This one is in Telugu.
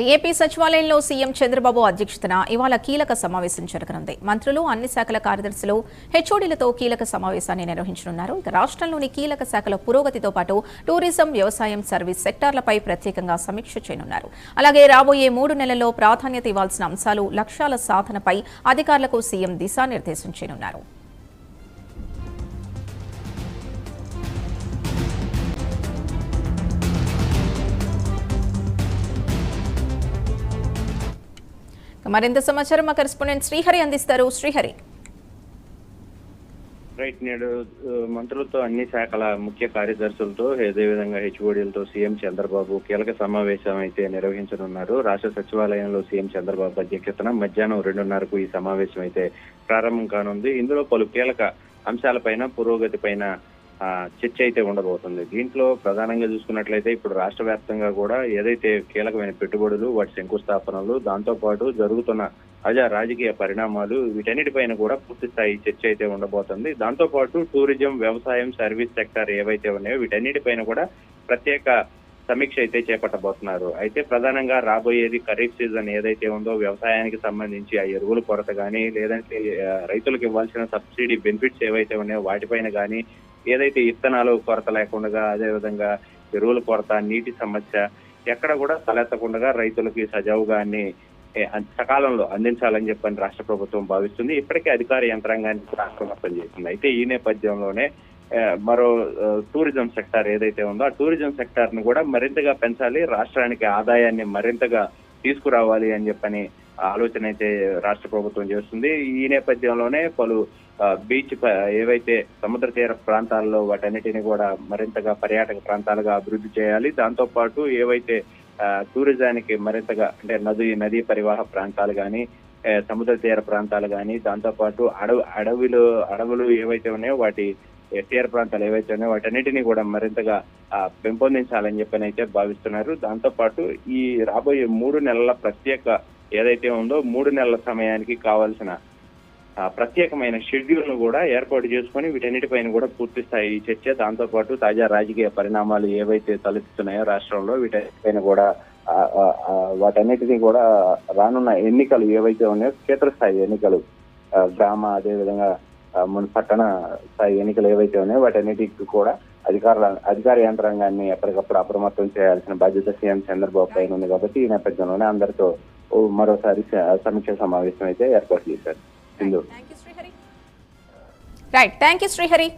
ఏపీ సచివాలయంలో సీఎం చంద్రబాబు అధ్యక్షతన ఇవాళ కీలక సమావేశం జరగనుంది. మంత్రులు, అన్ని శాఖల కార్యదర్శులు, హెచ్ఓడీలతో కీలక సమావేశాన్ని నిర్వహించనున్నారు. రాష్ట్రంలోని కీలక శాఖల పురోగతితో పాటు టూరిజం, వ్యవసాయం, సర్వీస్ సెక్టార్లపై ప్రత్యేకంగా సమీక్ష చేయనున్నారు. అలాగే రాబోయే 3 నెలల్లో ప్రాధాన్యత ఇవ్వాల్సిన అంశాలు, లక్ష్యాల సాధనపై అధికారులకు సీఎం దిశానిర్దేశం చేయనున్నారు. మరింత సమాచారం మా కరెస్పాండెంట్ శ్రీహరి అందిస్తారు. శ్రీహరి, రైట్. నేడు మంత్రులతో, అన్ని శాఖల ముఖ్య కార్యదర్శులతో, అదేవిధంగా హెచ్ఓడీలతో సీఎం చంద్రబాబు కీలక సమావేశం అయితే నిర్వహించనున్నారు. రాష్ట్ర సచివాలయంలో సీఎం చంద్రబాబు అధ్యక్షతన మధ్యాహ్నం 2:30కు ఈ సమావేశం అయితే ప్రారంభం కానుంది. ఇందులో పలు కీలక అంశాలపైన, పురోగతి పైన చర్చ అయితే ఉండబోతుంది. దీంట్లో ప్రధానంగా చూసుకున్నట్లయితే ఇప్పుడు రాష్ట్ర వ్యాప్తంగా కూడా ఏదైతే కీలకమైన పెట్టుబడులు, వాటి శంకుస్థాపనలు, దాంతో పాటు జరుగుతున్న తాజా రాజకీయ పరిణామాలు, వీటన్నిటిపైన కూడా పూర్తి స్థాయి చర్చ అయితే ఉండబోతుంది. దాంతో పాటు టూరిజం, వ్యవసాయం, సర్వీస్ సెక్టార్ ఏవైతే ఉన్నాయో వీటన్నిటిపైన కూడా ప్రత్యేక సమీక్ష అయితే చేపట్టబోతున్నారు. అయితే ప్రధానంగా రాబోయేది ఖరీఫ్ సీజన్ ఏదైతే ఉందో, వ్యవసాయానికి సంబంధించి ఆ ఎరువుల కొరత కానీ, లేదంటే రైతులకు ఇవ్వాల్సిన సబ్సిడీ బెనిఫిట్స్ ఏవైతే ఉన్నాయో వాటిపైన కానీ, ఏదైతే ఇత్తనాలు కొరత లేకుండా, అదేవిధంగా ఎరువుల కొరత, నీటి సమస్య ఎక్కడ కూడా తలెత్తకుండా రైతులకి సజావుగా అన్ని సకాలంలో అందించాలని చెప్పని రాష్ట్ర ప్రభుత్వం భావిస్తుంది. ఇప్పటికే అధికార యంత్రాంగాన్ని కూడా అప్రమత్తం చేసింది. అయితే ఈ నేపథ్యంలోనే మరో టూరిజం సెక్టార్ ఏదైతే ఉందో ఆ టూరిజం సెక్టార్ ను కూడా మరింతగా పెంచాలి, రాష్ట్రానికి ఆదాయాన్ని మరింతగా తీసుకురావాలి అని చెప్పని ఆలోచన అయితే రాష్ట్ర ప్రభుత్వం చేస్తుంది. ఈ నేపథ్యంలోనే పలు బీచ్ ఏవైతే సముద్ర తీర ప్రాంతాల్లో వాటన్నిటిని కూడా మరింతగా పర్యాటక ప్రాంతాలుగా అభివృద్ధి చేయాలి. దాంతో పాటు ఏవైతే టూరిజానికి మరింతగా అంటే నదీ పరివాహ ప్రాంతాలు కానీ, సముద్ర తీర ప్రాంతాలు కానీ, దాంతో పాటు అడవులు ఏవైతే ఉన్నాయో వాటి తీర ప్రాంతాలు ఏవైతే ఉన్నాయో వాటన్నిటిని కూడా మరింతగా పెంపొందించాలని చెప్పని అయితే భావిస్తున్నారు. దాంతో పాటు ఈ రాబోయే 3 నెలల ప్రత్యేక ఏదైతే ఉందో 3 నెలల సమయానికి కావాల్సిన ప్రత్యేకమైన షెడ్యూల్ ను కూడా ఏర్పాటు చేసుకొని వీటన్నిటిపైన కూడా పూర్తి స్థాయి చర్చ, దాంతో పాటు తాజా రాజకీయ పరిణామాలు ఏవైతే తలెత్తుతున్నాయో రాష్ట్రంలో వీటన్నిటిపైన కూడా వాటన్నిటినీ కూడా రానున్న ఎన్నికలు ఏవైతే ఉన్నాయో, క్షేత్రస్థాయి ఎన్నికలు, గ్రామ అదేవిధంగా పట్టణ స్థాయి ఎన్నికలు ఏవైతే ఉన్నాయో వాటన్నిటికి కూడా అధికార యంత్రాంగాన్ని ఎప్పటికప్పుడు అప్రమత్తం చేయాల్సిన బాధ్యత సీఎం చంద్రబాబు పైన ఉంది. కాబట్టి ఈ నేపథ్యంలోనే అందరితో మరోసారి సమీక్ష సమావేశం అయితే ఏర్పాటు చేశారు. Thank you Srihari.